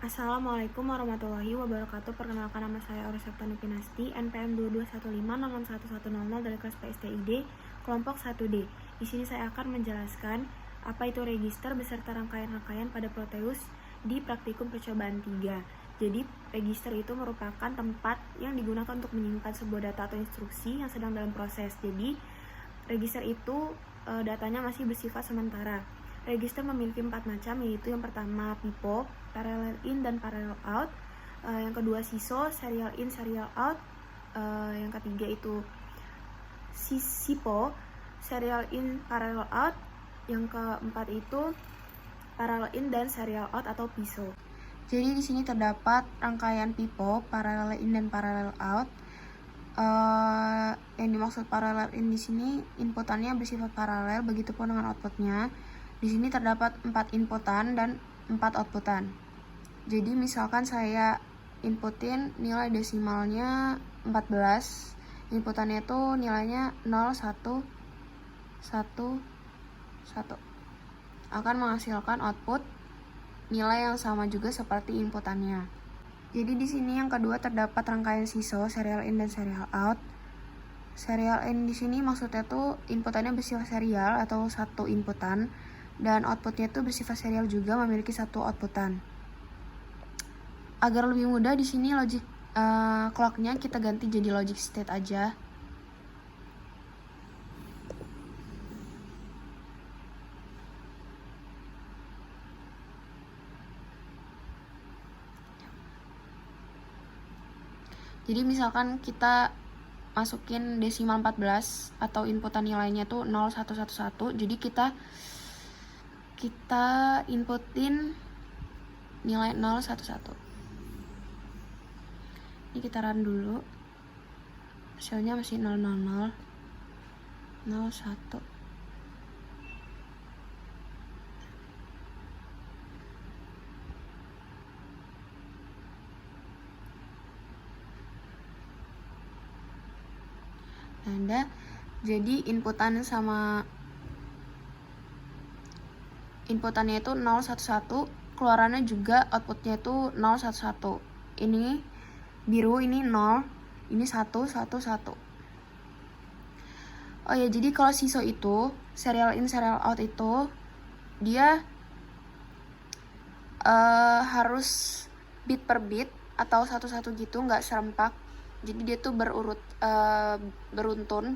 Assalamualaikum warahmatullahi wabarakatuh. Perkenalkan, nama saya Aurea Septiani Pinasti, NPM 2215 dari kelas PSTID kelompok 1D. Di sini saya akan menjelaskan apa itu register beserta rangkaian-rangkaian pada Proteus di praktikum percobaan 3. Jadi, register itu merupakan tempat yang digunakan untuk menyimpan sebuah data atau instruksi yang sedang dalam proses. Jadi, register itu datanya masih bersifat sementara. Register memiliki 4 macam, yaitu yang pertama PIPO, parallel in dan parallel out, yang kedua SISO, serial in serial out, yang ketiga itu SIPO, serial in parallel out, yang keempat itu parallel in dan serial out atau PISO. Jadi di sini terdapat rangkaian PIPO, parallel in dan parallel out. Yang dimaksud parallel in di sini inputannya bersifat paralel, begitupun dengan outputnya. Di sini terdapat 4 inputan dan 4 outputan. Jadi misalkan saya inputin nilai desimalnya 14, inputannya itu nilainya 0, 1, 1, 1. Akan menghasilkan output nilai yang sama juga seperti inputannya. Jadi di sini yang kedua terdapat rangkaian SISO, serial in dan serial out. Serial in di sini maksudnya tuh inputannya bersifat serial atau satu inputan, dan outputnya itu bersifat serial juga, memiliki satu outputan. Agar lebih mudah, di sini logic clocknya kita ganti jadi logic state aja. Jadi misalkan kita masukin desimal 14 atau inputan nilainya tuh 0111, jadi kita inputin nilai 011. Ini kita run dulu, hasilnya masih 000, 01. Nah, jadi inputannya inputannya itu 011, keluarannya juga outputnya itu 011. Ini biru, ini 0, ini 1, 1, 1. Oh ya, jadi kalau SISO itu, serial in serial out itu dia harus bit per bit atau satu-satu gitu, nggak serempak. Jadi dia tuh beruntun.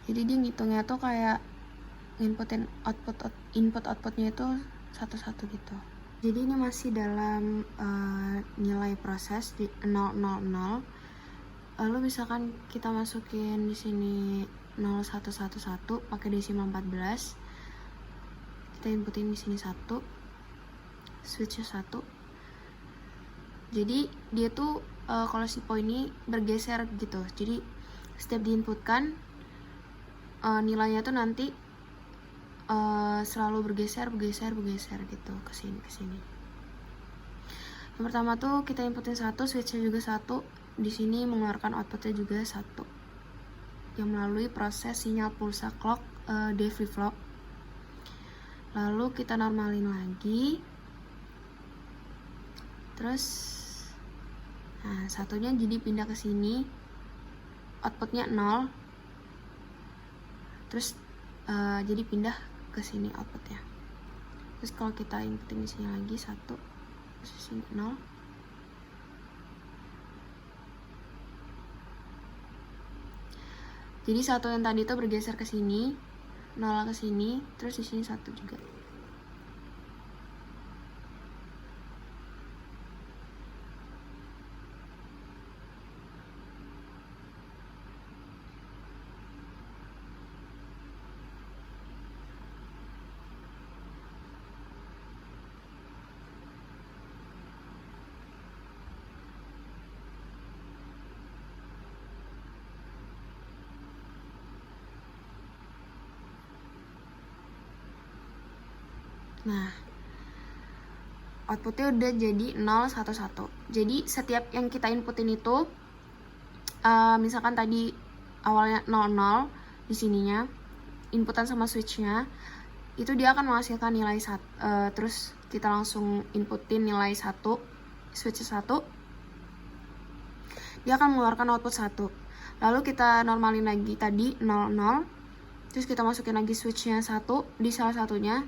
Jadi dia ngitungnya tuh kayak inputin input-outputnya itu satu-satu gitu. Jadi ini masih dalam nilai proses di 000. Lalu misalkan kita masukin di sini 0111 pakai desimal 14. Kita inputin di sini 1. Switch 1. Jadi dia tuh kalau SIPO ini bergeser gitu. Jadi setiap diinputkan nilainya tuh nanti selalu bergeser gitu ke sini. Yang pertama tuh kita inputin 1, switchnya juga 1. Di sini mengeluarkan outputnya juga 1. Yang melalui proses sinyal pulsa clock D flip flop. Lalu kita normalin lagi. Terus satunya jadi pindah ke sini. Outputnya 0. Terus jadi pindah ke sini outputnya. Terus kalau kita inputin di sini lagi 1, terus di sini 0. Jadi 1 yang tadi itu bergeser ke sini, 0 ke sini, terus di sini 1 juga. Nah, outputnya udah jadi 011. Jadi setiap yang kita inputin itu misalkan tadi awalnya 00 di sininya, inputan sama switchnya. itu dia akan menghasilkan nilai 1. Terus kita langsung inputin nilai 1, switch 1, dia akan mengeluarkan output 1. Lalu kita normalin lagi tadi 0, 0. Terus kita masukin lagi switchnya 1 di salah satunya.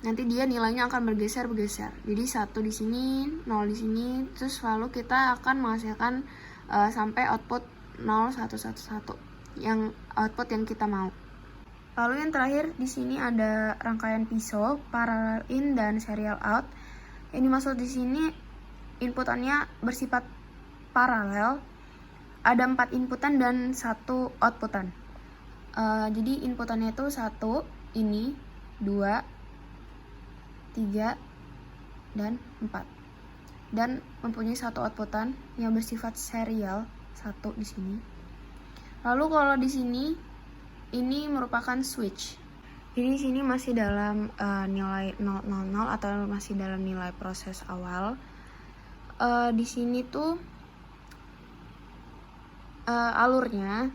Nanti dia nilainya akan bergeser. Jadi 1 di sini, 0 di sini. Terus lalu kita akan menghasilkan sampai output 0, 1, 1, 1. Yang output yang kita mau. Lalu yang terakhir di sini ada rangkaian pisau, parallel in dan serial out. Yang dimaksud di sini inputannya bersifat paralel. Ada 4 inputan dan 1 outputan. Jadi inputannya itu 1, ini, 2, 3, dan 4. Dan mempunyai 1 outputan yang bersifat serial, 1 di sini. Lalu kalau di sini ini merupakan switch. Jadi di sini masih dalam nilai 000 atau masih dalam nilai proses awal. Di sini tuh alurnya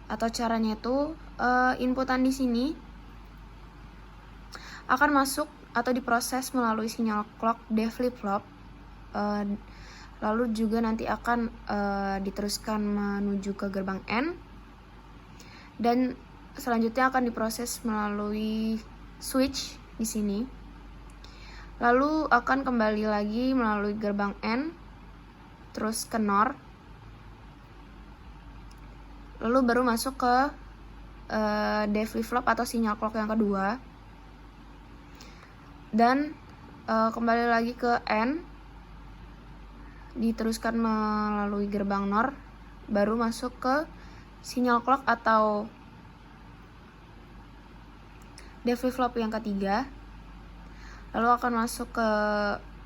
atau caranya itu inputan di sini akan masuk atau diproses melalui sinyal clock D flip-flop. Lalu juga nanti akan diteruskan menuju ke gerbang N. Dan selanjutnya akan diproses melalui switch di sini. Lalu akan kembali lagi melalui gerbang N, terus ke NOR. Lalu baru masuk ke D flip-flop atau sinyal clock yang kedua. Dan kembali lagi ke N, diteruskan melalui gerbang NOR, baru masuk ke sinyal clock atau D flip-flop yang ketiga. Lalu akan masuk ke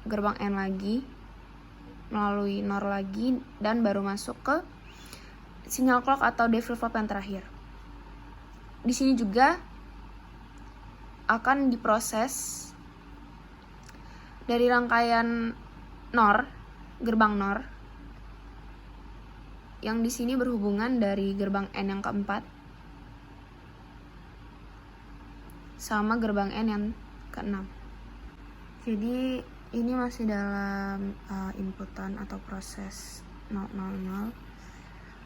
gerbang N lagi, melalui NOR lagi, dan baru masuk ke sinyal clock atau D flip-flop yang terakhir. Di sini juga akan diproses dari rangkaian NOR, gerbang NOR, yang di sini berhubungan dari gerbang N yang keempat sama gerbang N yang keenam. Jadi ini masih dalam inputan atau proses 000.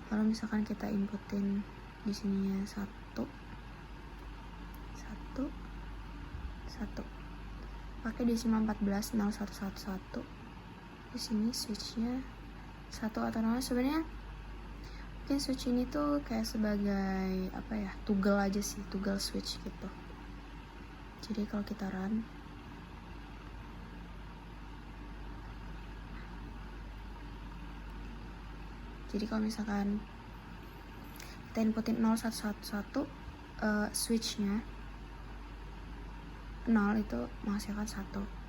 Kalau misalkan kita inputin di sininya 1, 1, 1, pakai desimal 14, 0, 1, 1, 1. Di sini switchnya 1 atau 0. Sebenarnya mungkin switch ini tuh kayak sebagai toggle aja sih, toggle switch gitu. Jadi kalau kita run, jadi kalau misalkan kita inputin 0, 1, 1, 1, switchnya 0 itu menghasilkan 1.